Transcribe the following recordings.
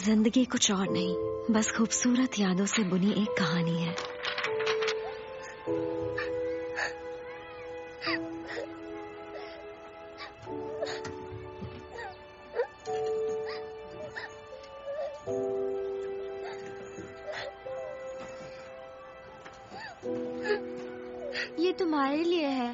जिंदगी कुछ और नहीं, बस खूबसूरत यादों से बुनी एक कहानी है। ये तुम्हारे लिए है।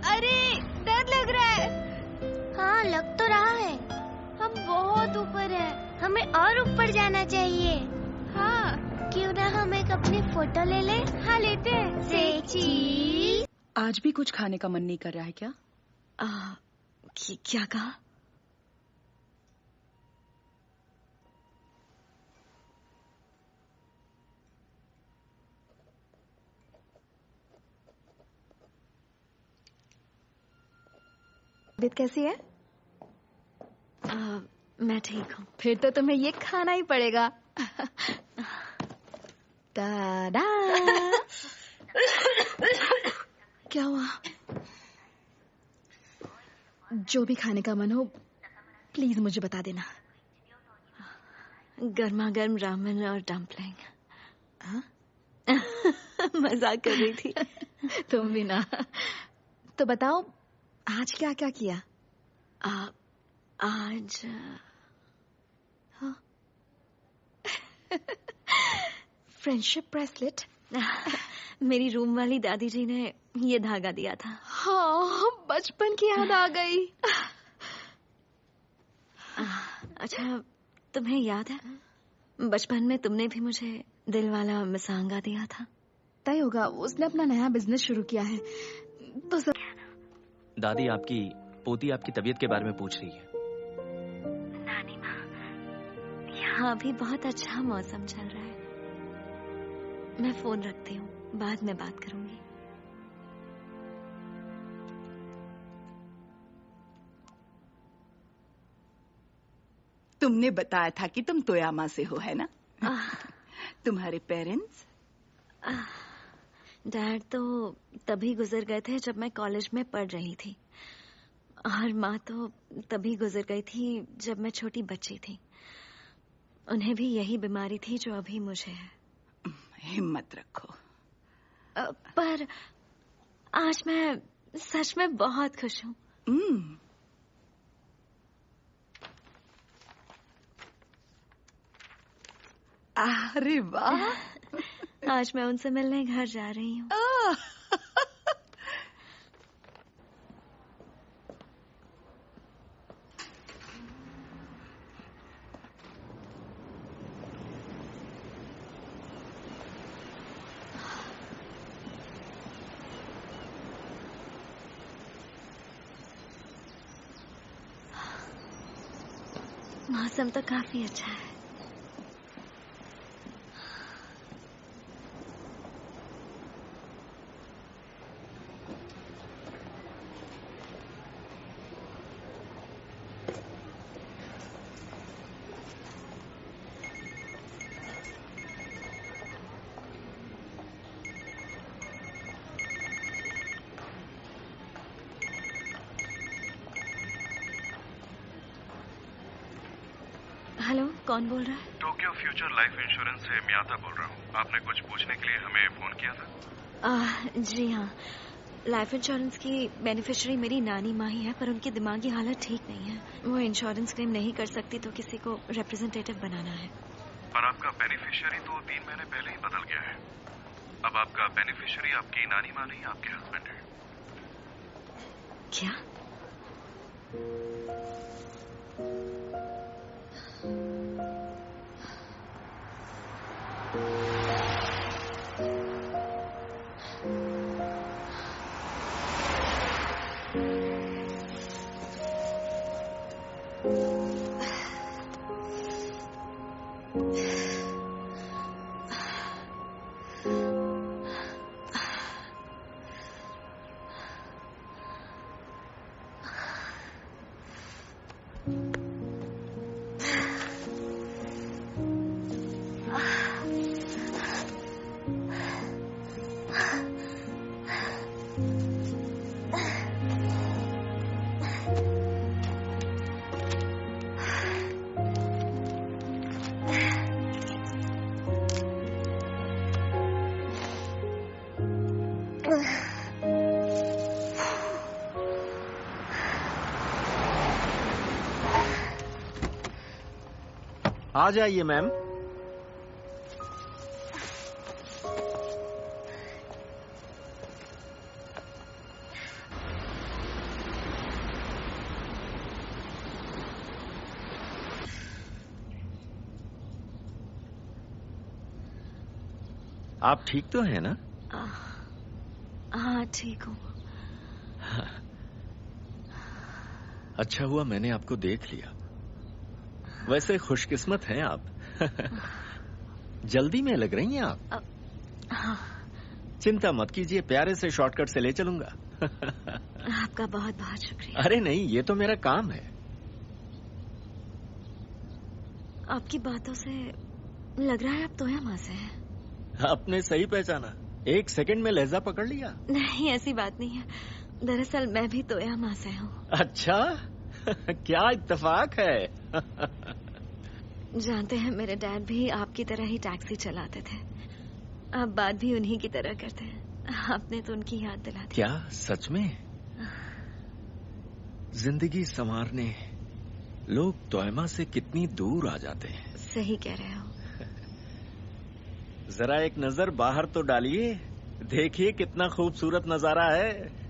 अरे डर लग रहा है। हाँ लग तो रहा है। हम बहुत ऊपर हैं, हमें और ऊपर जाना चाहिए। हाँ क्यों ना हम एक अपनी फोटो ले लें? हाँ लेते हैं। से चीज आज भी कुछ खाने का मन नहीं कर रहा है क्या? क्या कहा? तबीयत कैसी है? मैं ठीक हूँ। फिर तो तुम्हें ये खाना ही पड़ेगा। टाडा। क्या हुआ? जो भी खाने का मन हो प्लीज मुझे बता देना। गर्मा गर्म रामेन और डम्पलिंग। मजाक कर रही थी। तुम भी ना। तो बताओ आज क्या क्या किया? आज फ्रेंडशिप ब्रेसलेट। मेरी रूम वाली दादी जी ने ये धागा दिया था। हाँ बचपन की याद आ गई। अच्छा तुम्हें याद है बचपन में तुमने भी मुझे दिल वाला मिसांगा दिया था? तय होगा, उसने अपना नया बिजनेस शुरू किया है तो सब। दादी आपकी पोती आपकी तबीयत के बारे में पूछ रही है। नानी माँ, यहाँ भी बहुत अच्छा मौसम चल रहा है। मैं फोन रखती हूँ, बाद में बात करूंगी। तुमने बताया था कि तुम तोयामा से हो, है ना? तुम्हारे पेरेंट्स? डैड तो तभी गुजर गए थे जब मैं कॉलेज में पढ़ रही थी, और माँ तो तभी गुजर गई थी जब मैं छोटी बच्ची थी। उन्हें भी यही बीमारी थी जो अभी मुझे है। हिम्मत रखो। पर आज मैं सच में बहुत खुश हूँ। अरे वाह। आज मैं उनसे मिलने घर जा रही हूँ। मौसम तो काफी अच्छा है। हेलो, कौन बोल रहा है? टोक्यो फ्यूचर लाइफ इंश्योरेंस से मियाता बोल रहा हूँ। आपने कुछ पूछने के लिए हमें फोन किया था? जी हाँ, लाइफ इंश्योरेंस की बेनिफिशियरी मेरी नानी माँ ही है, पर उनकी दिमागी हालत ठीक नहीं है। वो इंश्योरेंस क्लेम नहीं कर सकती, तो किसी को रिप्रेजेंटेटिव बनाना है। पर आपका बेनिफिशियरी तो 3 महीने पहले ही बदल गया है। अब आपका बेनिफिशियरी आपकी नानी माँ नहीं, आपके हस्बैंड है। क्या? आ जाइए मैम। आप ठीक तो हैं ना? हाँ ठीक हूँ। अच्छा हुआ मैंने आपको देख लिया। वैसे खुशकिस्मत हैं आप। जल्दी में लग रही हैं आप। हाँ। चिंता मत कीजिए, प्यारे से शॉर्टकट से ले चलूंगा। आपका बहुत बहुत शुक्रिया। अरे नहीं, ये तो मेरा काम है। आपकी बातों से लग रहा है आप तोयामा से हैं। आपने सही पहचाना, 1 सेकंड में लहजा पकड़ लिया। नहीं ऐसी बात नहीं है, दरअसल मैं भी तोयामा से हूँ। अच्छा। क्या इत्तेफाक है। जानते हैं मेरे डैड भी आपकी तरह ही टैक्सी चलाते थे। आप बात भी उन्हीं की तरह करते हैं। आपने तो उनकी याद दिला दी। क्या सच में? जिंदगी संवारने लोग तोयमा से कितनी दूर आ जाते हैं। सही कह रहे हो। जरा एक नजर बाहर तो डालिए, देखिए कितना खूबसूरत नजारा है।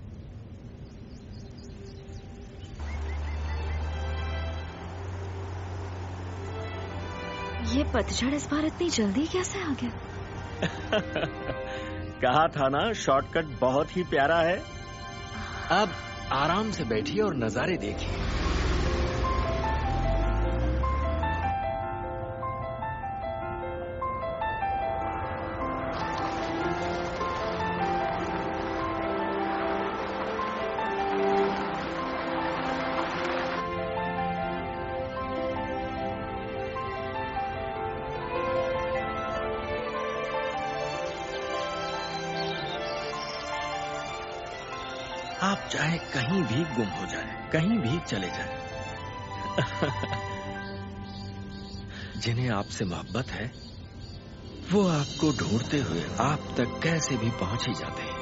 ये पतझड़ इस बार इतनी जल्दी कैसे आ गया? कहा था ना, शॉर्टकट बहुत ही प्यारा है। अब आराम से बैठिए और नजारे देखिए। आप चाहे कहीं भी गुम हो जाए, कहीं भी चले जाए, जिन्हें आपसे मोहब्बत है वो आपको ढूंढते हुए आप तक कैसे भी पहुंच ही जाते हैं।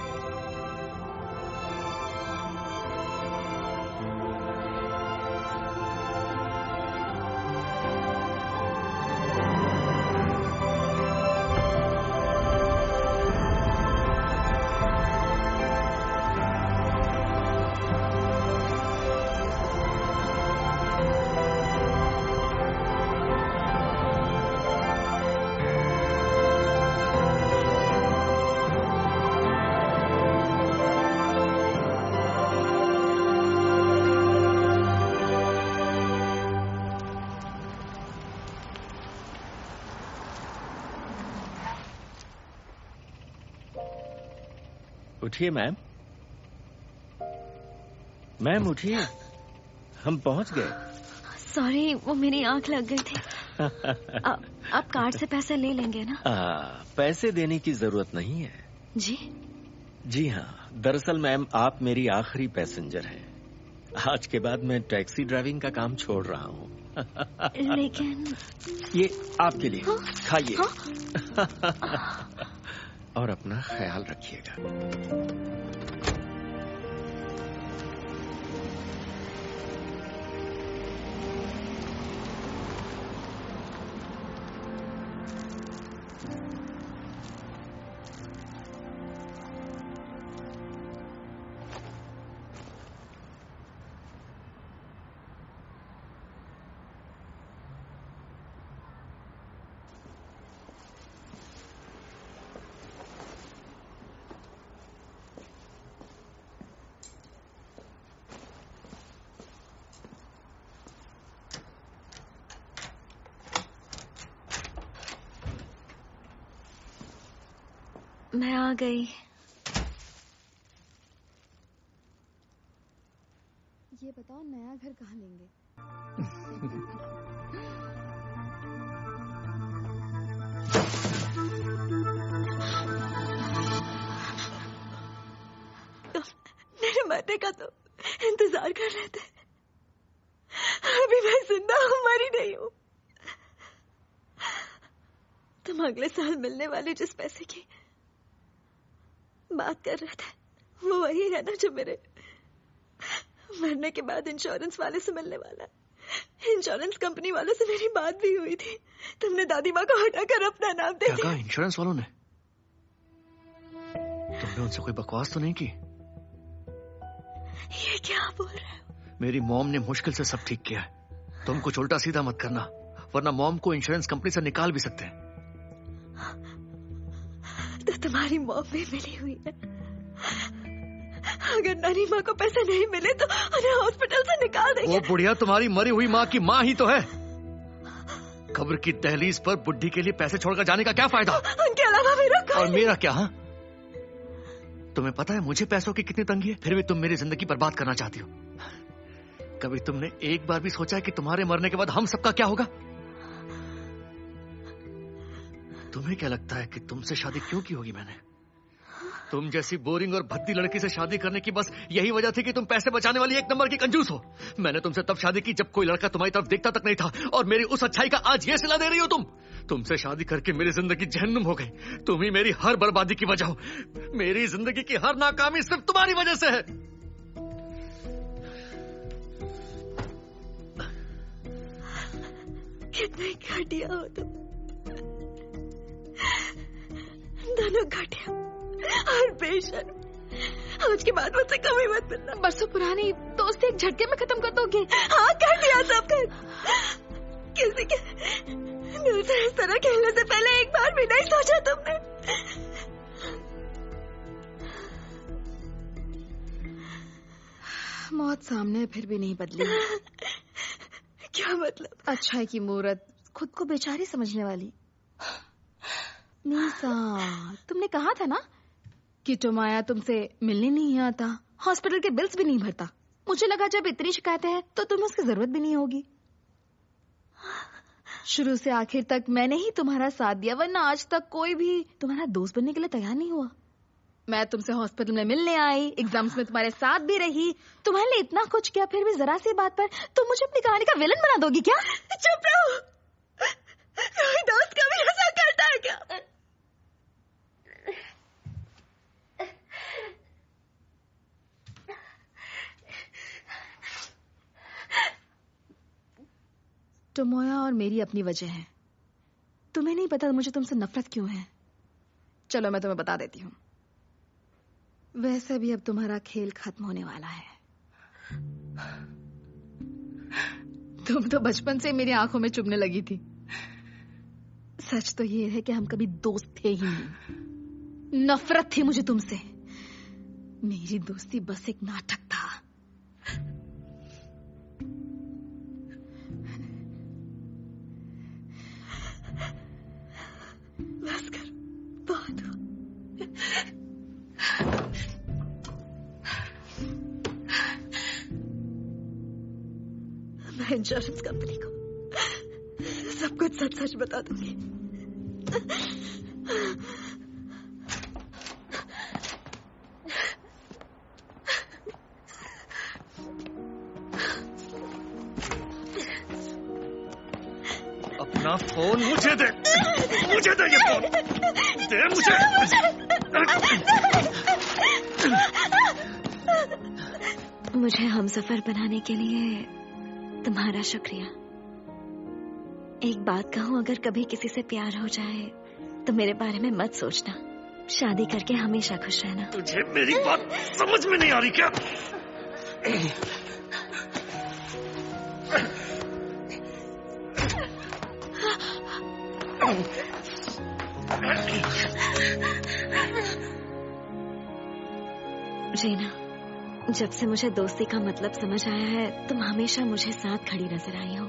उठिए मैम, मैम उठिए, हम पहुंच गए। सॉरी, वो मेरी आंख लग गई थी। आप कार्ड से पैसे ले लेंगे ना? पैसे देने की जरूरत नहीं है। जी? जी हाँ, दरअसल मैम आप मेरी आखिरी पैसेंजर हैं। आज के बाद मैं टैक्सी ड्राइविंग का काम छोड़ रहा हूँ। लेकिन ये आपके लिए, हाँ? खाइए। हाँ? और अपना ख्याल रखिएगा। मैं आ गई। ये बताओ नया घर कहाँ लेंगे? मेरे मरने का तो इंतजार कर रहे थे। अभी मैं जिंदा हूँ, मरी नहीं हूँ। तुम अगले साल मिलने वाले जिस पैसे की बात कर रहे थे, वो वही है ना जो मेरे मरने के बाद इंश्योरेंस वाले से मिलने वाला है। इंश्योरेंस कंपनी वालों से मेरी बात भी हुई थी। तुमने दादी माँ को हटाकर अपना नाम दे दिया। इंश्योरेंस वालों ने? तुमने उनसे कोई बकवास तो नहीं की? ये क्या बोल रहे हो? मेरी मॉम ने मुश्किल से सब ठीक किया है। तुम कुछ उल्टा सीधा मत करना, वरना मॉम को इंश्योरेंस कंपनी से निकाल भी सकते हैं। तो तुम्हारी मॉम भी मिली हुई है। अगर नानी माँ को पैसे नहीं मिले तो उन्हें हॉस्पिटल से निकाल देंगे। वो बुढ़िया तुम्हारी मरी हुई माँ की माँ ही तो है। कब्र की दहलीज पर बुढ़ी के लिए पैसे छोड़कर जाने का क्या फायदा? उनके अलावा मेरा कोई और मेरा क्या? हाँ, तुम्हें पता है मुझे पैसों की कितनी तंगी है, फिर भी तुम मेरी जिंदगी बर्बाद करना चाहती हो। कभी तुमने एक बार भी सोचा है कि तुम्हारे मरने के बाद हम सबका क्या होगा? तुम्हें क्या लगता है कि तुमसे शादी क्यों की होगी मैंने? तुम जैसी बोरिंग और भद्दी लड़की से शादी करने की बस यही वजह थी कि तुम पैसे बचाने वाली एक नंबर की कंजूस हो। मैंने तुमसे तब शादी की जब कोई लड़का तुम्हारी तरफ देखता तक नहीं था, और मेरी उस अच्छाई का आज ये सिला दे रही हो तुम। तुमसे शादी करके मेरी जिंदगी जहन्नुम हो गई। तुम ही मेरी हर बर्बादी की वजह हो। मेरी जिंदगी की हर नाकामी सिर्फ तुम्हारी वजह से है। कितने घटिया हो तुम, दोनों घटिया और बेशर्म। आज के बाद मुझसे कभी मत मिलना। बरसों पुरानी दोस्ती एक झटके में खत्म कर दोगे? हाँ, कर दिया सब कर। किसी के दिल से इस तरह खेलने से पहले एक बार भी नहीं सोचा तुमने? मौत सामने फिर भी नहीं बदली। क्या मतलब? अच्छाई की मूरत, खुद को बेचारी समझने वाली। नीसा, तुमने कहा था ना कि टोमाया तुमसे मिलने नहीं आता, हॉस्पिटल के बिल्स भी नहीं भरता। मुझे लगा जब इतनी शिकायतें हैं तो तुम्हें उसकी जरूरत भी नहीं होगी। शुरू से आखिर तक मैंने ही तुम्हारा साथ दिया, वरना आज तक कोई भी तुम्हारा दोस्त बनने के लिए तैयार नहीं हुआ। मैं तुमसे हॉस्पिटल में मिलने आई, एग्जाम्स में तुम्हारे साथ भी रही, तुम्हारे लिए इतना कुछ किया, फिर भी जरा सी बात पर तुम मुझे अपनी कहानी का विलन बना दोगी क्या? चुप रहो। कोई दोस्त कभी ऐसा करता है क्या? टोमोया और मेरी अपनी वजह है। तुम्हें नहीं पता मुझे तुमसे नफरत क्यों है। चलो मैं तुम्हें बता देती हूँ। वैसे भी अब तुम्हारा खेल खत्म होने वाला है। तुम तो बचपन से मेरी आंखों में चुभने लगी थी। सच तो ये है कि हम कभी दोस्त थे ही नहीं। नफरत थी मुझे तुमसे। मेरी दोस्ती बस एक नाटक था। बस कर, बहुत हुआ। मैं इंश्योरेंस कंपनी को सब कुछ सच सच बता दूंगी। अपना फोन मुझे दे, मुझे दे ये फोन, दे मुझे। मुझे हमसफर बनाने के लिए तुम्हारा शुक्रिया। एक बात कहूँ, अगर कभी किसी से प्यार हो जाए तो मेरे बारे में मत सोचना। शादी करके हमेशा खुश रहना। तुझे मेरी बात समझ में नहीं आ रही क्या? रीना, जब से मुझे दोस्ती का मतलब समझ आया है, तुम हमेशा मुझे साथ खड़ी नजर आई हो।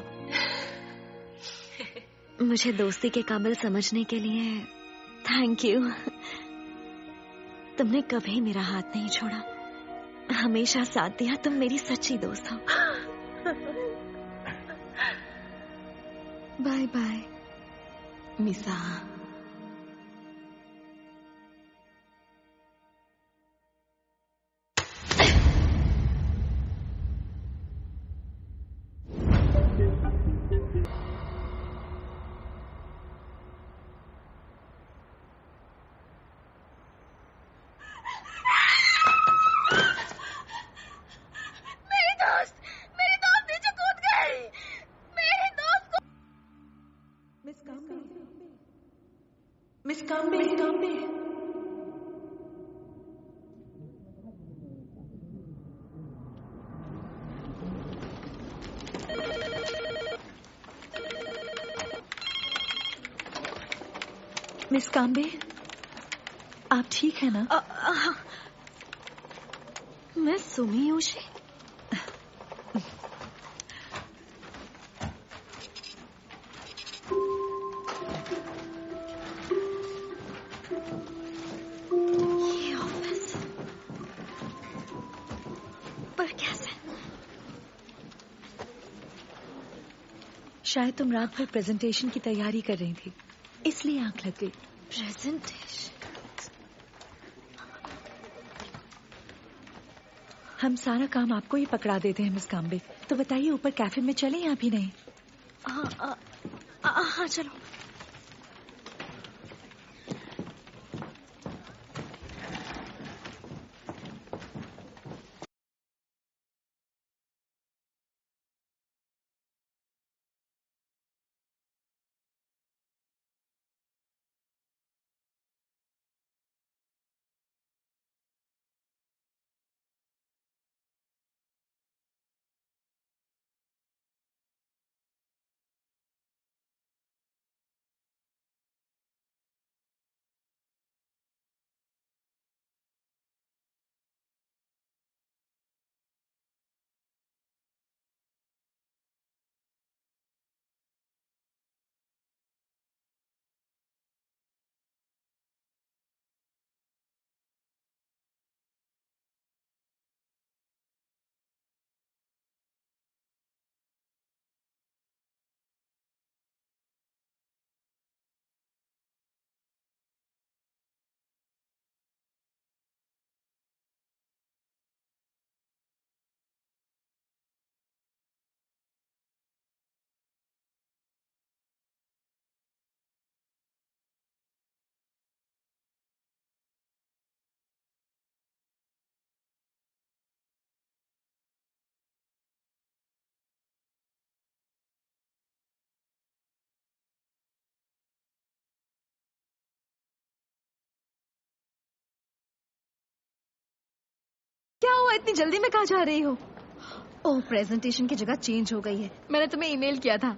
मुझे दोस्ती के काबिल समझने के लिए थैंक यू। तुमने कभी मेरा हाथ नहीं छोड़ा, हमेशा साथ दिया। तुम मेरी सच्ची दोस्त हो। बाय बाय मिसा। मिस काम्बे। मिस काम्बे, आप ठीक है ना? मैं सुमियोशी। ये ऑफिस पर कैसे? शायद तुम रात भर प्रेजेंटेशन की तैयारी कर रही थी, इसलिए आंख लग गई। प्रेजेंटेशन? हम सारा काम आपको ही पकड़ा देते हैं मिस काम्बे। तो बताइए, ऊपर कैफे में चले या अभी नहीं? हाँ चलो। क्या हुआ, इतनी जल्दी में कहाँ जा रही हो? ओह, प्रेजेंटेशन की जगह चेंज हो गई है। मैंने तुम्हें ईमेल किया था।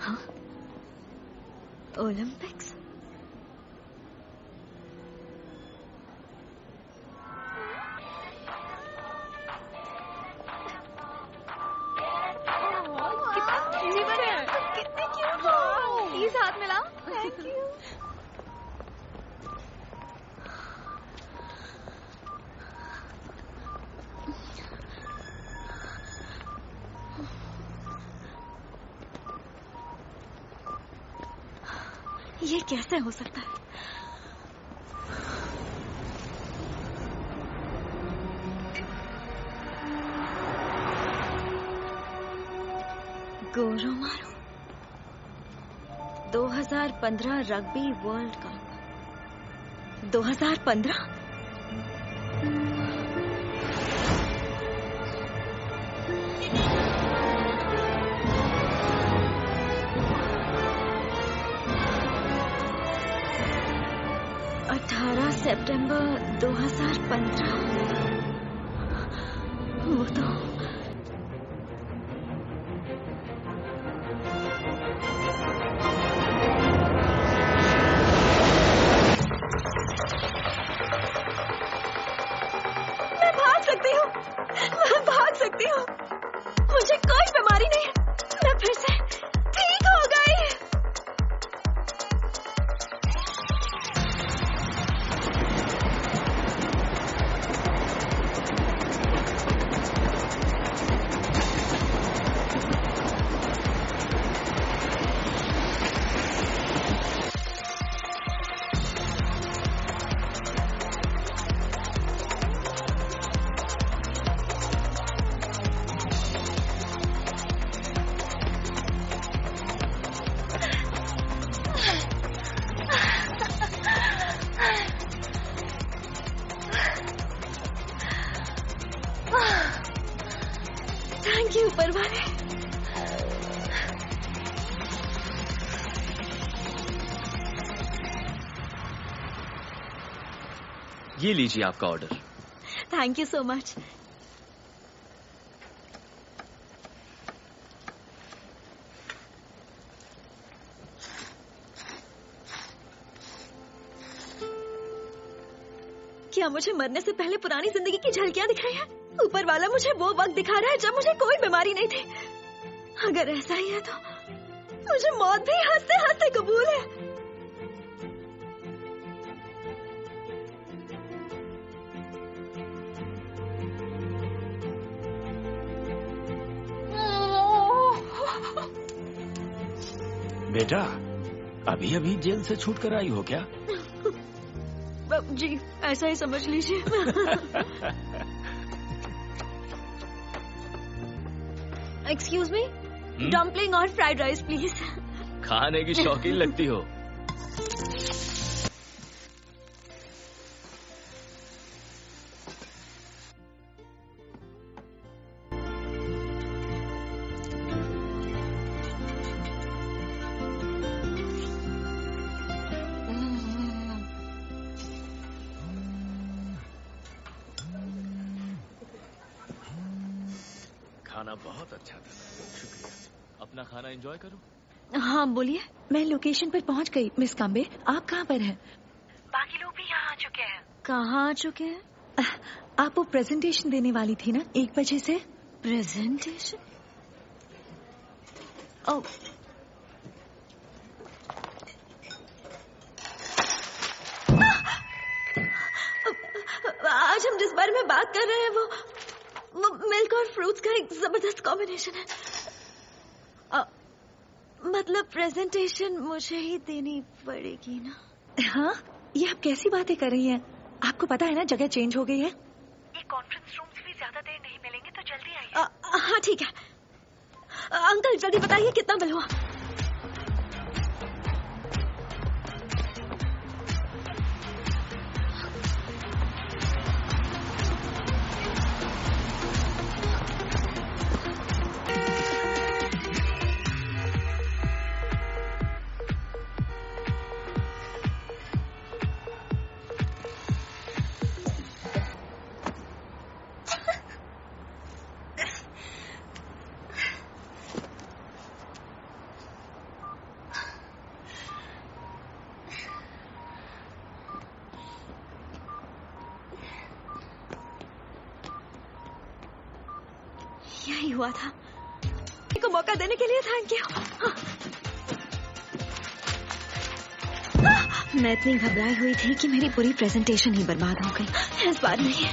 हाँ? ओलंपिक्स? कितने क्यूट हो। प्लीज हाथ मिलाओ। Thank you. ये कैसे हो सकता है? गोरोमारू 2015 रग्बी वर्ल्ड कप। 2015? सितंबर 2015। वो तो मैं भाग सकती हूँ, मैं भाग सकती हूँ। मुझे कोई बीमारी नहीं है, मैं फिर से ठीक हो गई। ये लीजिए आपका order. Thank you so much. क्या मुझे मरने से पहले पुरानी जिंदगी की झलकियां दिख रही है? ऊपर वाला मुझे वो वक्त दिखा रहा है जब मुझे कोई बीमारी नहीं थी। अगर ऐसा ही है तो मुझे मौत भी हंसते हंसते कबूल है। बेटा, अभी अभी जेल से छूट कर आई हो क्या? जी, ऐसा ही समझ लीजिए। एक्सक्यूज मी, डम्पलिंग और फ्राइड राइस प्लीज। खाने की शौकीन लगती हो। खाना बहुत अच्छा था। शुक्रिया। अपना खाना एंजॉय करो। हाँ बोलिए। मैं लोकेशन पर पहुंच गई। मिस काम्बे, आप कहाँ पर हैं? बाकी लोग भी यहाँ आ चुके हैं। कहाँ आ चुके हैं? आप वो प्रेजेंटेशन देने वाली थी ना 1 बजे से? प्रेजेंटेशन? ओ, आज हम जिस बारे में बात कर रहे हैं वो मिल्क और फ्रूट्स का एक जबरदस्त कॉम्बिनेशन है। मतलब प्रेजेंटेशन मुझे ही देनी पड़ेगी ना? हाँ, ये आप कैसी बातें कर रही हैं? आपको पता है ना जगह चेंज हो गई है। ये कॉन्फ्रेंस रूम्स भी ज्यादा देर नहीं मिलेंगे, तो जल्दी आइए। हाँ ठीक है। अंकल जल्दी बताइए कितना बिल हुआ? यही हुआ था। को मौका देने के लिए थैंक यू। मैं इतनी घबराई हुई थी कि मेरी पूरी प्रेजेंटेशन ही बर्बाद हो गई। इस बार नहीं।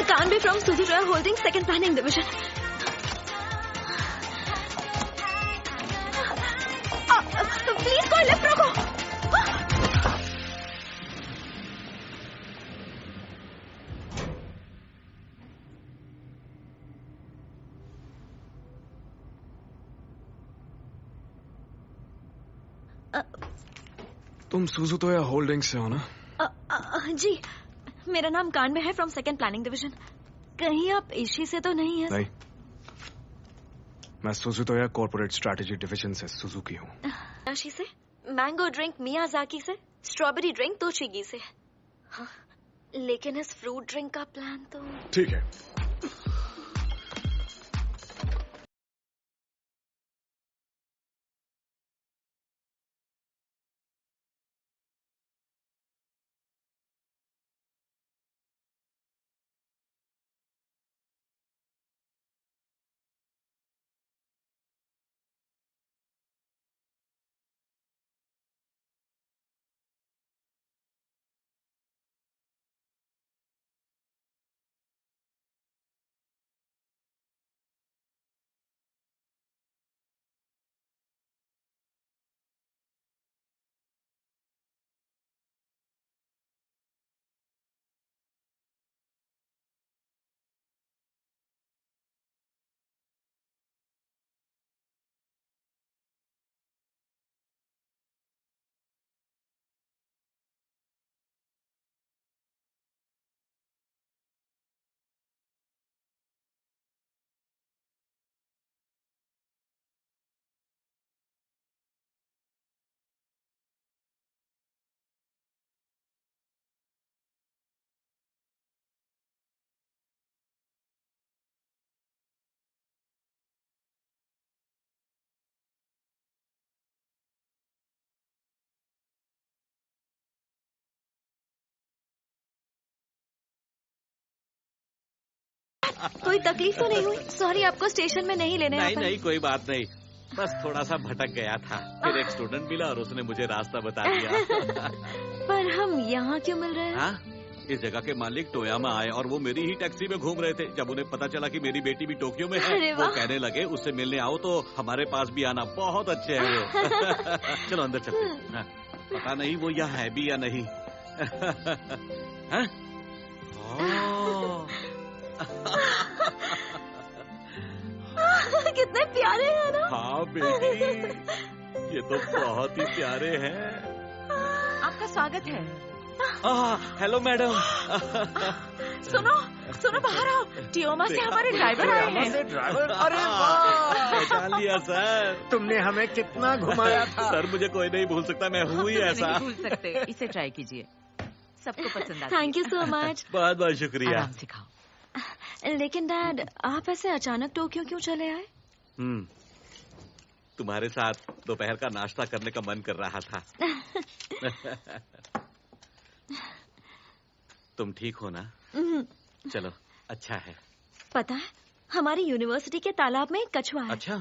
Can't be from Suzu Roy Holdings, second planning division. Please कोई लिफ्ट रोको। तुम सुजुतोया होल्डिंग्स से हो ना? जी, मेरा नाम कान्वे है, फ्रॉम सेकंड प्लानिंग डिवीजन। कहीं आप एशी से तो नहीं है? नहीं, मैं सुजुतोया कॉर्पोरेट स्ट्रैटेजी डिवीजन से सुजुकी हूँ। एशी से? मैंगो ड्रिंक मियाजाकी से? स्ट्रॉबेरी ड्रिंक तोशिगी से? हाँ, लेकिन इस फ्रूट ड्रिंक का प्लान तो ठीक है। कोई तकलीफ तो नहीं हुई? सॉरी, आपको स्टेशन में नहीं लेने आ नहीं पाए। नहीं, कोई बात नहीं, बस थोड़ा सा भटक गया था। फिर एक स्टूडेंट मिला और उसने मुझे रास्ता बता दिया। पर हम यहाँ क्यों मिल रहे हैं? हाँ? इस जगह के मालिक टोयामा आए और वो मेरी ही टैक्सी में घूम रहे थे। जब उन्हें पता चला कि मेरी बेटी भी टोक्यो में है, अरे वो वाह। कहने लगे उससे मिलने आओ तो हमारे पास भी आना, बहुत अच्छे हैं वो। चलो अंदर चलते हैं। हाँ, पता नहीं वो यहाँ है भी या नहीं। हाँ? कितने प्यारे हैं ना? हाँ बेटी, ये तो बहुत ही प्यारे हैं। आपका स्वागत है। Hello madam. सुनो सुनो, बाहर आओ, टियोमा से हमारे ड्राइवर आए हैं। ड्राइवर, अरे वाह, पहचान लिया सर। तुमने हमें कितना घुमाया था। सर मुझे कोई नहीं भूल सकता, मैं हूँ ही ऐसा। नहीं भूल सकते, इसे ट्राई कीजिए, सबको पसंद आता है। Thank you so much. बहुत बहुत शुक्रिया। आराम से खाओ। लेकिन डैड, आप ऐसे अचानक टोक्यो क्यों चले आए? तुम्हारे साथ दोपहर का नाश्ता करने का मन कर रहा था। तुम ठीक हो ना? चलो, अच्छा है। पता है, हमारी यूनिवर्सिटी के तालाब में एक कछुआ है। अच्छा?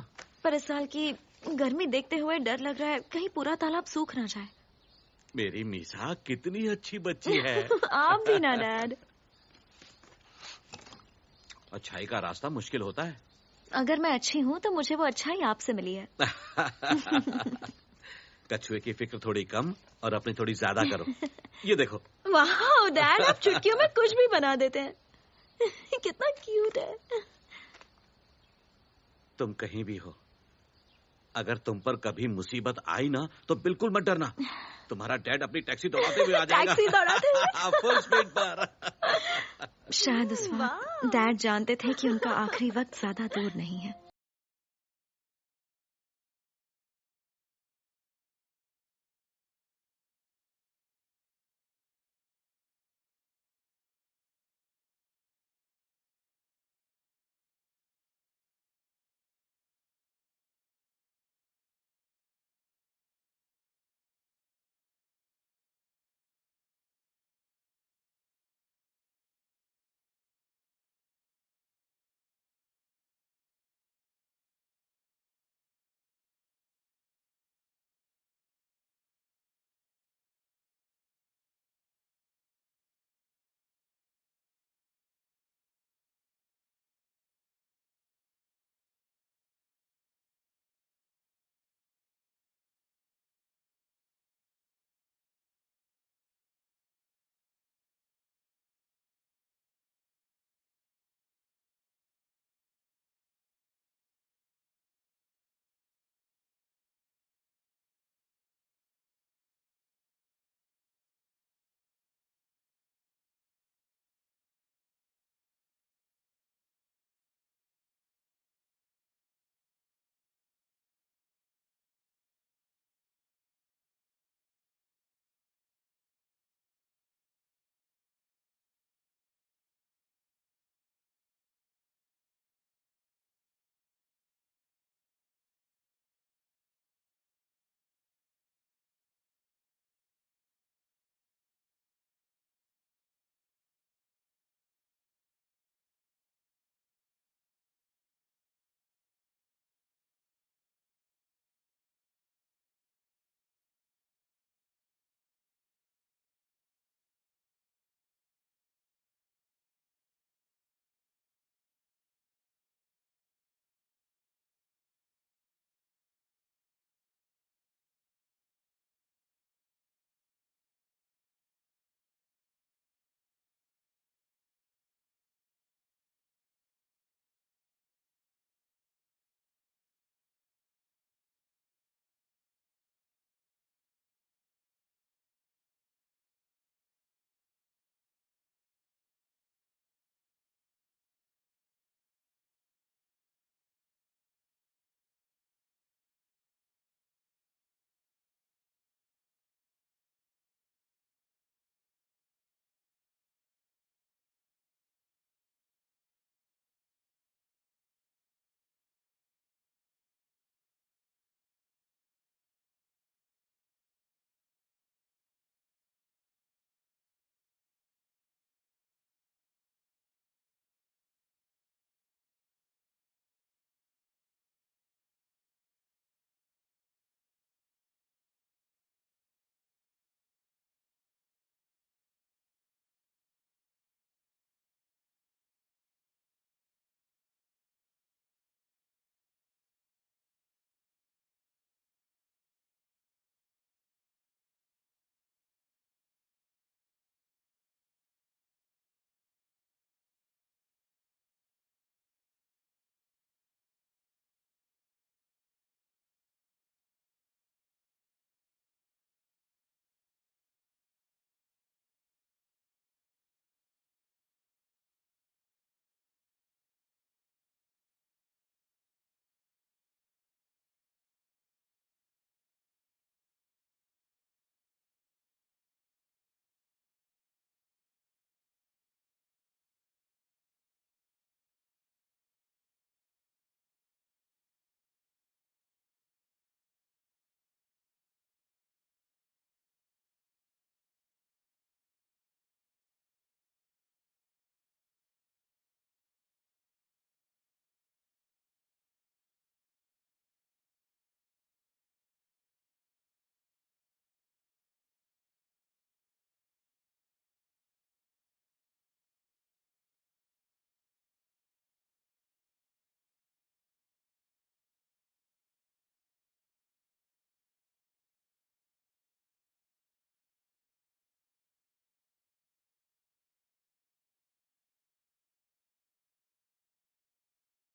पर इस साल की गर्मी देखते हुए डर लग रहा है कहीं पूरा तालाब सूख ना जाए। मेरी मीसा कितनी अच्छी बच्ची है। आप भी ना डैड। अच्छाई का रास्ता मुश्किल होता है। अगर मैं अच्छी हूँ तो मुझे वो अच्छाई आपसे मिली है। कछुए की फिक्र थोड़ी कम और अपनी थोड़ी ज्यादा करो। ये देखो। वाह डैड, आप चुटकियों में कुछ भी बना देते हैं। कितना क्यूट है। तुम कहीं भी हो, अगर तुम पर कभी मुसीबत आई ना तो बिल्कुल मत डरना। तुम्हारा डैड अपनी टैक्सी दौड़ाते हुए आ जाएगा। टैक्सी दौड़ाते हुए? फुल स्पीड पर। शायद उस वक्त डैड जानते थे कि उनका आखिरी वक्त ज्यादा दूर नहीं है।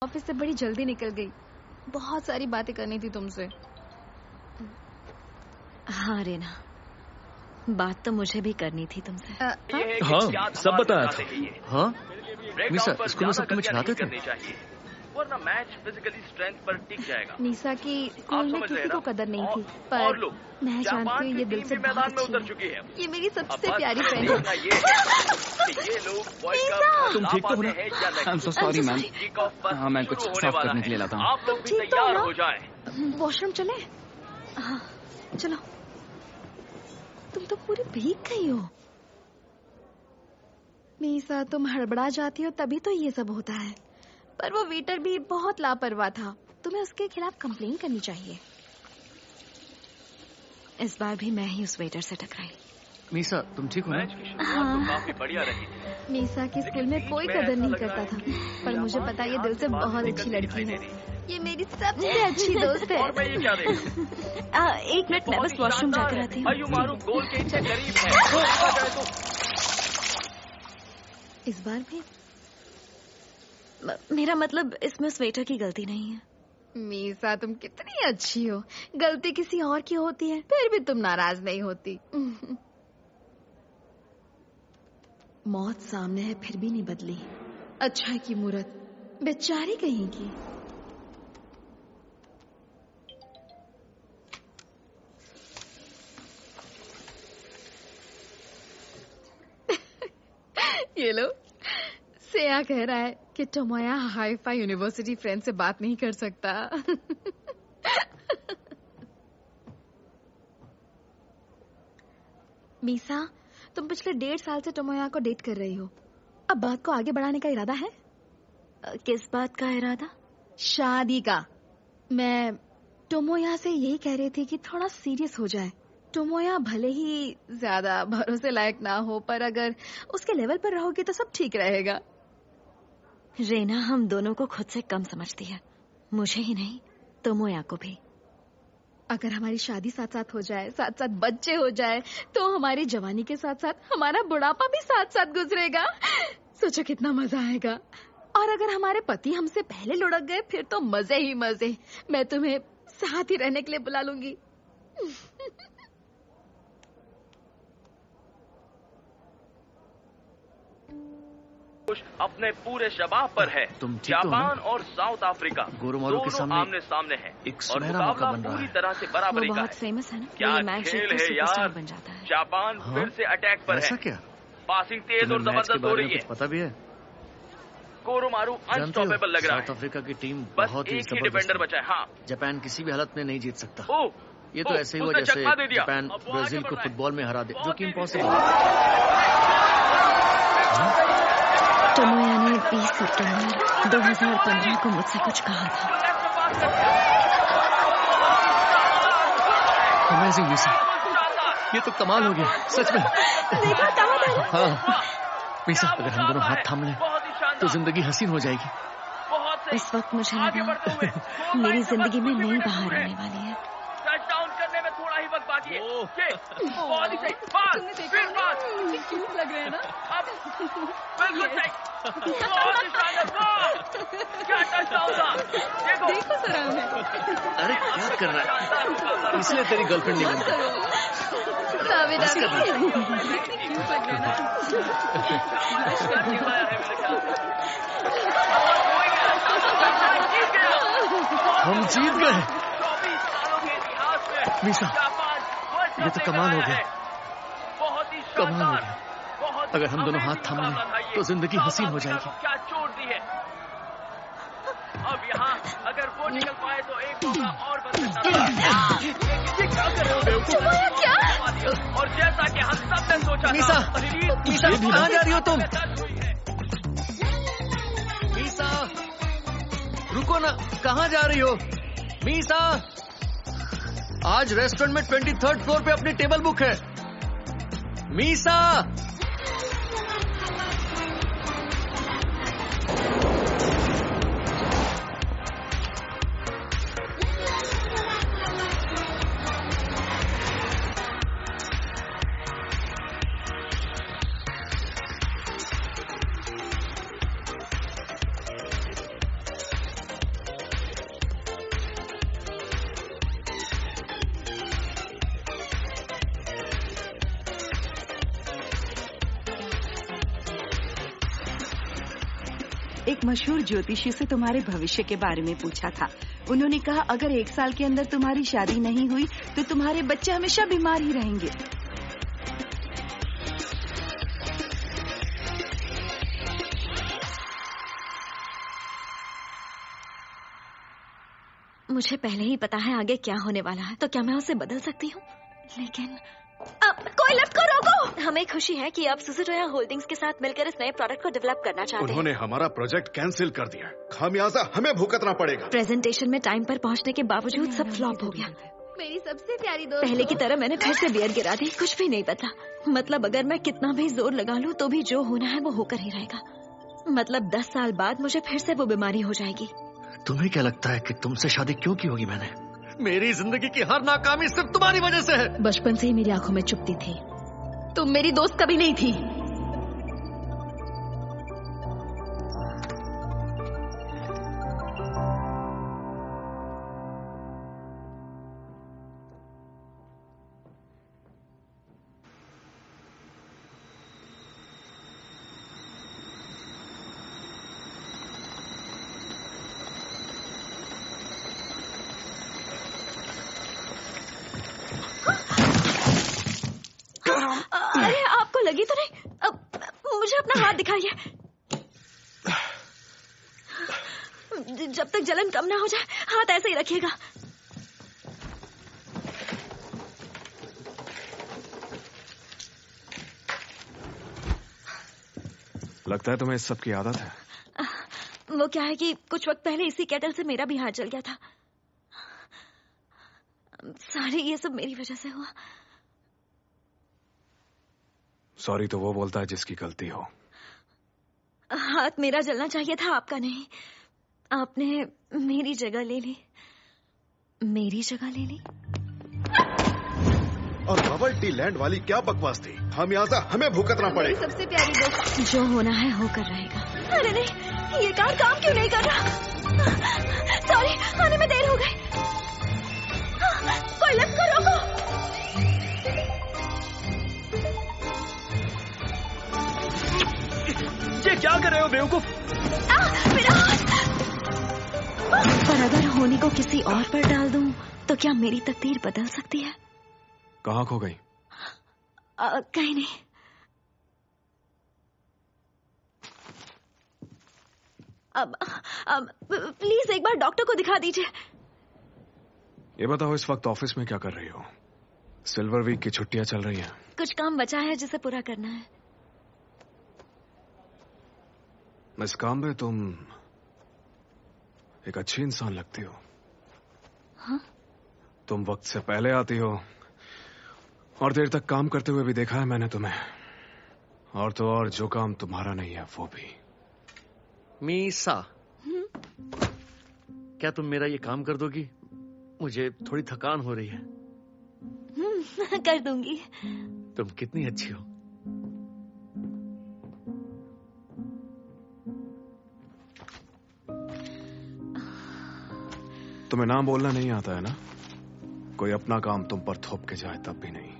ऑफिस से बड़ी जल्दी निकल गई। बहुत सारी बातें करनी थी तुमसे। हाँ रेना, बात तो मुझे भी करनी थी तुमसे। हाँ, सब बताया था। हाँ निशा, स्कूल में सब तुम्हें चिढ़ाते थे। वरना मैच फिजिकली स्ट्रेंथ पर टिक जाएगा। निशा की स्कूल में किसी को कदर नहीं थी, पर मैं जानती हूँ ये दिल से बहुत अच्छी उतर चुकी है। ये मेरी सबसे प्यारी फ्रेंड है। ये लोग तुम ठीक तो हो ना? I am so sorry ma'am. हाँ, मैं कुछ साफ करने के लिए लाता हूँ। आप लोग भी तैयार हो जाएं। वॉशरूम चले? हाँ चलो। तुम तो पूरी भीग गई हो। मीसा, तुम हड़बड़ा जाती हो तभी तो ये सब होता है। पर वो वेटर भी बहुत लापरवाह था। तुम्हें उसके खिलाफ कंप्लेन करनी चाहिए। इस बार भी मैं ही उस वेटर से टकराई। मीसा, तुम ठीक हो ना? हाँ। काफी बढ़िया रही थी। मीसा की स्कूल में कोई कदर नहीं करता था, पर मुझे पता ये दिल से बहुत अच्छी लड़की है। ये मेरी सबसे अच्छी दोस्त है। और मैं ये क्या देखूं? एक मिनट, मैं बस वॉशरूम जाकर आती हूँ। मारू गोल के इतने करीब है। इस बार भी मेरा मतलब इसमें उस वेटर की गलती नहीं है। मीसा, तुम कितनी अच्छी हो। गलती किसी और की होती है, फिर भी तुम नाराज नहीं होती। मौत सामने है फिर भी नहीं बदली। अच्छा की मूरत, बेचारी कहीं की। ये लो, सेया कह रहा है कि Tomoya hi fi university friend से बात नहीं कर सकता। मीसा, तुम पिछले 1.5 साल से टोमोया को डेट कर रही हो। अब बात को आगे बढ़ाने का इरादा है? किस बात का इरादा? शादी का। मैं टोमोया से यही कह रही थी कि थोड़ा सीरियस हो जाए। टोमोया भले ही ज्यादा भरोसे लायक ना हो, पर अगर उसके लेवल पर रहोगी तो सब ठीक रहेगा। रेना हम दोनों को खुद से कम समझती है, मुझे ही नहीं टोमोया को भी। अगर हमारी शादी साथ साथ हो जाए, साथ साथ बच्चे हो जाए, तो हमारी जवानी के साथ साथ हमारा बुढ़ापा भी साथ साथ गुजरेगा। सोचो कितना मजा आएगा। और अगर हमारे पति हमसे पहले लुढ़क गए, फिर तो मजे ही मजे। मैं तुम्हें साथ ही रहने के लिए बुला लूंगी। अपने पूरे शबाब पर है। तुम ठीक तो हो ना? जापान और साउथ अफ्रीका गोरोमारू के सामने आमने सामने है एक और सुनहरा मौका मुकाबला बन रहा पूरी है। तरह से बराबरी वो का बहुत है। फेमस है ना, क्या ये मैच खेल जीतकर है सुपरस्टार यार। बन जाता है। जापान हाँ? फिर से अटैक पर ऐसा है। क्या? पासिंग तेज और तुम्हें मैच के जबरदस्त हो बारे रही में है। कुछ पता भी है? गोरोमारू जानते हो, अनस्टॉपेबल लग रहा साउथ है। अफ्रीका की टीम बस बहुत ही एक ही जबरदस्त डिफेंडर है। बचा है। हाँ, जापान किसी भी हालत में नहीं जीत सकता। ओ, ये तो ऐसे ही हुआ उसने जैसे चकमा दे दिया। जापान अब वो ब्राजील आगे को बढ़ रहा है। फुटबॉल में हरा दे, जो बहुत कि तेजी से। इम्पॉसिबल है। टोमोया ने 20 सितंबर 2015 को मुझसे कुछ कहा था। अमेजिंग मीसा, ये तो कमाल हो गया सच में। हाँ मीसा, अगर हम दोनों हाथ थाम लें तो जिंदगी हसीन हो जाएगी। इस वक्त मुझे लगा मेरी जिंदगी में नई बहार आने वाली है। टचडाउन करने में थोड़ा ही वक्त बाकी है। बहुत ही सही। फिर पास। क्यूट लग रहे हैं ना? अब बिल्कुल सही। बहुत ही शानदार। वाह! क्या टचडाउन था। देखो जरा हमें। अरे क्या कर रहा है? इसलिए तेरी गर्लफ्रेंड नहीं बनती। बस कर रहा है। क्यूट लग रहे हैं ना? हम जीत गए। मीसा, ये तो कमाल हो गया। कमाल हो गया। अगर हम दोनों हाथ थाम लें तो जिंदगी हसीन हो जाएगी। क्या चोट दी है। अब यहाँ अगर वो निकल पाए तो एक मौका और बन सकता है। ये क्या कर रहे हो बेवकूफ? और जैसा कि हम सब ने सोचा मीसा, था, मीसा कहाँ जा रही हो तुम? मीसा, रुको ना, कहाँ जा रही हो? मीसा, आज रेस्टोरेंट में 23rd फ्लोर पे अपनी टेबल बुक है। मीसा, एक मशहूर ज्योतिषी से तुम्हारे भविष्य के बारे में पूछा था। उन्होंने कहा अगर 1 साल के अंदर तुम्हारी शादी नहीं हुई तो तुम्हारे बच्चे हमेशा बीमार ही रहेंगे। मुझे पहले ही पता है आगे क्या होने वाला है, तो क्या मैं उसे बदल सकती हूँ? लेकिन कोई लिफ्ट को रोको। हमें खुशी है कि आप सुजुटोया होल्डिंग्स के साथ मिलकर इस नए प्रोडक्ट को डेवलप करना चाहते हैं। उन्होंने हमारा प्रोजेक्ट कैंसिल कर दिया, खामियाजा हमें भुगतना पड़ेगा। प्रेजेंटेशन में टाइम पर पहुंचने के बावजूद सब फ्लॉप हो गया। मेरी सबसे प्यारी दोस्त। पहले की तरह मैंने फिर से बियर गिरा दी, कुछ भी नहीं बदला। मतलब अगर मैं कितना भी जोर लगा लूं तो भी जो होना है वो होकर ही रहेगा। मतलब 10 साल बाद मुझे फिर से वो बीमारी हो जाएगी। तुम्हें क्या लगता है कि तुमसे शादी क्यों की होगी मैंने? मेरी जिंदगी की हर नाकामी सिर्फ तुम्हारी वजह से है। बचपन से ही मेरी आंखों में चुभती थी। तुम मेरी दोस्त कभी नहीं थी। अरे आपको लगी तो नहीं? मुझे अपना हाथ दिखाइए। जब तक जलन कम ना हो जाए हाथ ऐसे ही रखिएगा। लगता है तुम्हें इस सब की आदत है। वो क्या है कि कुछ वक्त पहले इसी केटल से मेरा भी हाथ जल गया था। सारी ये सब मेरी वजह से हुआ। सॉरी तो वो बोलता है जिसकी गलती हो। हाथ मेरा जलना चाहिए था, आपका नहीं। आपने मेरी जगह ले ली। मेरी जगह ले ली। और बबल टी लैंड वाली क्या बकवास थी, खामियाजा हमें भुगतना पड़ेगा। सबसे प्यारी दोस्त। जो होना है होकर रहेगा। अरे नहीं, ये कार काम क्यों नहीं कर रहा? सॉरी, आने में देर हो गई। कोई लिफ्ट को रोको। ये क्या कर रहे हो बेवकूफ? मेरा हाथ। पर अगर होनी को किसी और पर डाल दूं तो क्या मेरी तकदीर बदल सकती है? कहाँ खो गई? कहीं नहीं। अब प्लीज एक बार डॉक्टर को दिखा दीजिए। ये बताओ इस वक्त ऑफिस में क्या कर रही हो? सिल्वर वीक की छुट्टियां चल रही हैं। कुछ काम बचा है जिसे पूरा करना है। मिस काम्बे, तुम एक अच्छी इंसान लगती हो। हाँ? तुम वक्त से पहले आती हो और देर तक काम करते हुए भी देखा है मैंने तुम्हें। और तो और जो काम तुम्हारा नहीं है वो भी। मीसा, क्या तुम मेरा ये काम कर दोगी? मुझे थोड़ी थकान हो रही है। कर दूंगी। तुम कितनी अच्छी हो। तुम्हें नाम बोलना नहीं आता है ना? कोई अपना काम तुम पर थोप के जाए तब भी नहीं।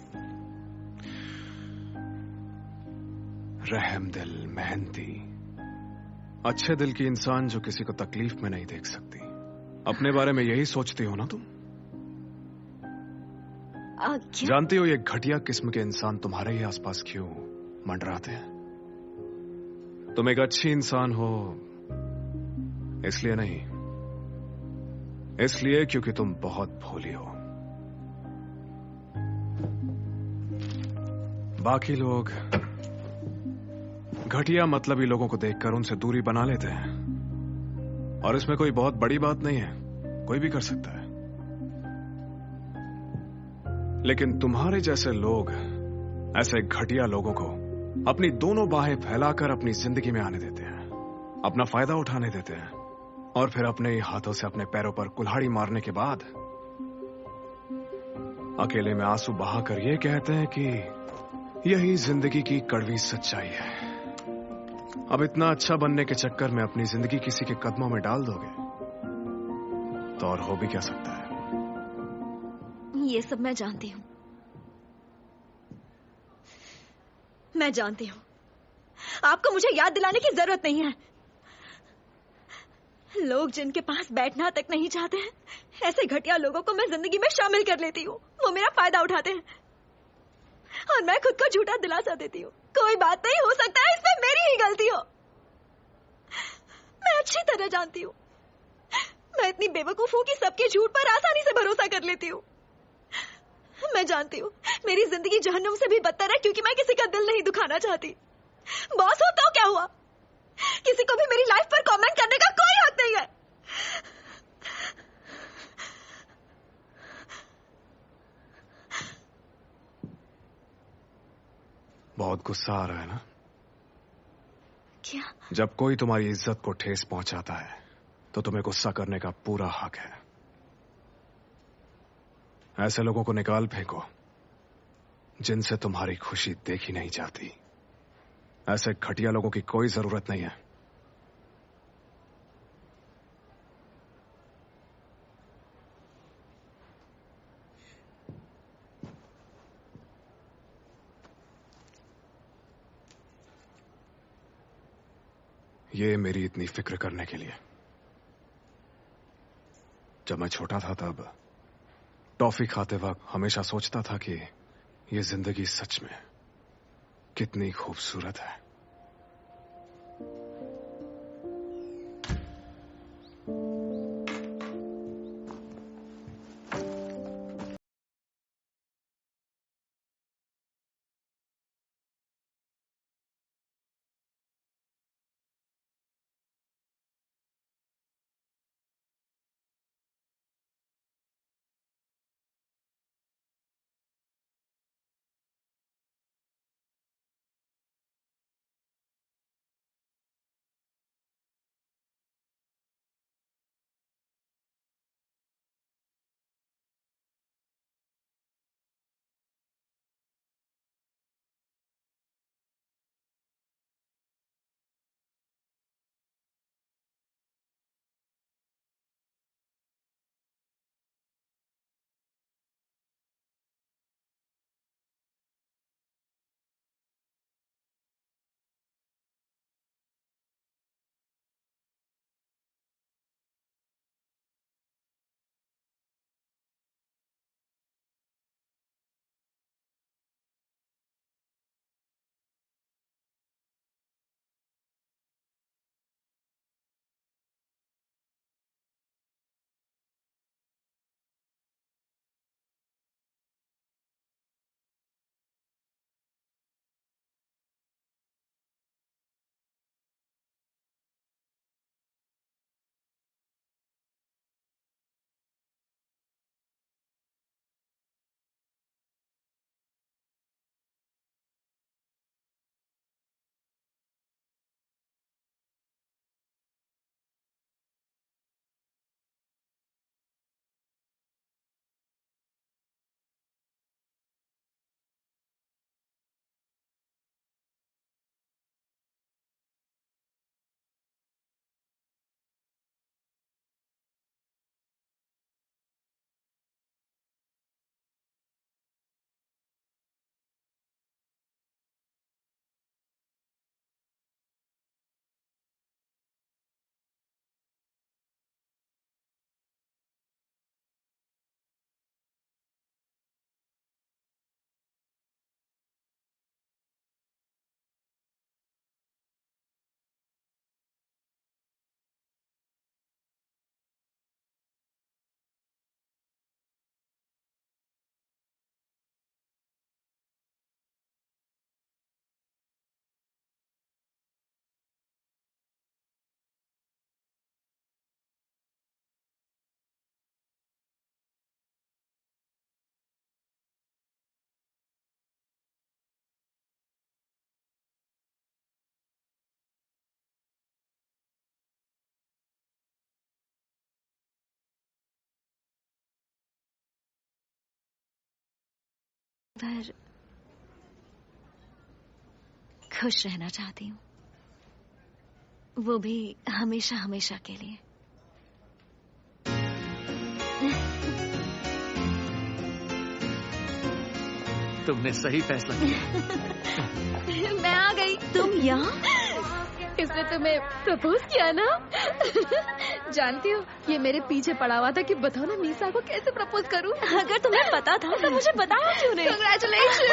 रहमदिल, मेहनती, अच्छे दिल की इंसान जो किसी को तकलीफ में नहीं देख सकती। अपने बारे में यही सोचती हो ना तुम? जानती हो ये घटिया किस्म के इंसान तुम्हारे ही आसपास क्यों मंडराते हैं? तुम एक अच्छी इंसान हो इसलिए नहीं, इसलिए क्योंकि तुम बहुत भोली हो। बाकी लोग घटिया मतलबी लोगों को देखकर उनसे दूरी बना लेते हैं, और इसमें कोई बहुत बड़ी बात नहीं है, कोई भी कर सकता है। लेकिन तुम्हारे जैसे लोग ऐसे घटिया लोगों को अपनी दोनों बाहें फैलाकर अपनी जिंदगी में आने देते हैं, अपना फायदा उठाने देते हैं, और फिर अपने ही हाथों से अपने पैरों पर कुल्हाड़ी मारने के बाद अकेले में आंसू बहाकर ये कहते हैं कि यही जिंदगी की कड़वी सच्चाई है। अब इतना अच्छा बनने के चक्कर में अपनी जिंदगी किसी के कदमों में डाल दोगे तो और हो भी क्या सकता है? ये सब मैं जानती हूँ। मैं जानती हूँ। आपको मुझे याद दिलाने की जरूरत नहीं है। लोग जिनके पास बैठना तक नहीं चाहते हैं, ऐसे घटिया लोगों को मैं जिंदगी में शामिल कर लेती हूँ। वो मेरा फायदा उठाते हैं और मैं खुद को झूठा दिलासा देती हूँ। कोई बात नहीं, हो सकता है इसमें मेरी ही गलती हो। मैं अच्छी तरह जानती हूँ मैं इतनी बेवकूफ हूँ कि सबके झूठ पर आसानी से भरोसा कर लेती हूँ। मैं जानती हूँ मेरी जिंदगी जहन्नुम से भी बदतर है, क्योंकि मैं किसी का दिल नहीं दुखाना चाहती। बॉस हो तो क्या हुआ, किसी को भी मेरी लाइफ पर कमेंट करने का कोई हक नहीं है। बहुत गुस्सा आ रहा है ना? क्या? जब कोई तुम्हारी इज्जत को ठेस पहुंचाता है तो तुम्हें गुस्सा करने का पूरा हक है। ऐसे लोगों को निकाल फेंको जिनसे तुम्हारी खुशी देखी नहीं जाती। ऐसे घटिया लोगों की कोई जरूरत नहीं है। ये मेरी इतनी फिक्र करने के लिए। जब मैं छोटा था तब टॉफी खाते वक्त हमेशा सोचता था कि ये जिंदगी सच में कितनी खूबसूरत है। पर खुश रहना चाहती हूँ, वो भी हमेशा हमेशा के लिए। तुमने सही फैसला किया। मैं आ गई। तुम यहाँ? इसने तुम्हें प्रपोज किया ना? जानती हो ये मेरे पीछे पड़ा हुआ था कि बताओ ना मीसा को कैसे प्रपोज करूं। अगर तुम्हें पता था तो मुझे बताया क्यों नहीं? Congratulations!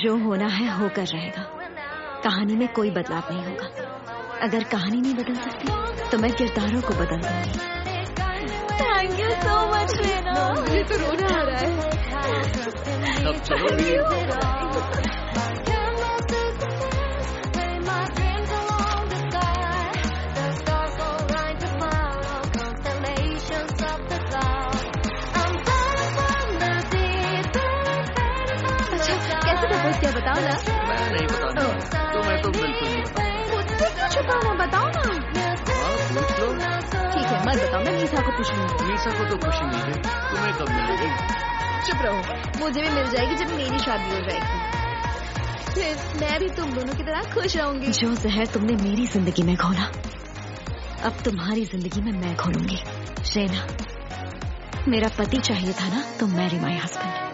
जो होना है होकर रहेगा। कहानी में कोई बदलाव नहीं होगा। अगर कहानी नहीं बदल सकती तो मैं किरदारों को बदल दूंगी। Thank you so much Rena. मुझे तो रोना आ रहा है। अब चलो। क्या बताओ ना? मैं नहीं बताऊंगा। मैं तो बिल्कुल नहीं बताऊंगा। मुझसे क्यों छुपाना? बताओ ना। पूछ लो। ठीक है मत बताओ, मैं मीसा को पूछ लूंगी। मीसा को तो खुशी मिल गई, तुम्हें कब मिलेगी? चुप रहो, मुझे भी मिल जाएगी जब मेरी शादी हो जाएगी। फिर मैं भी तुम दोनों की तरह खुश रहूंगी। जो जहर तुमने मेरी जिंदगी में घोला अब तुम्हारी जिंदगी में मैं घोलूंगी। रेना, मेरा पति चाहिए था ना तो मैरी माय हस्बैंड।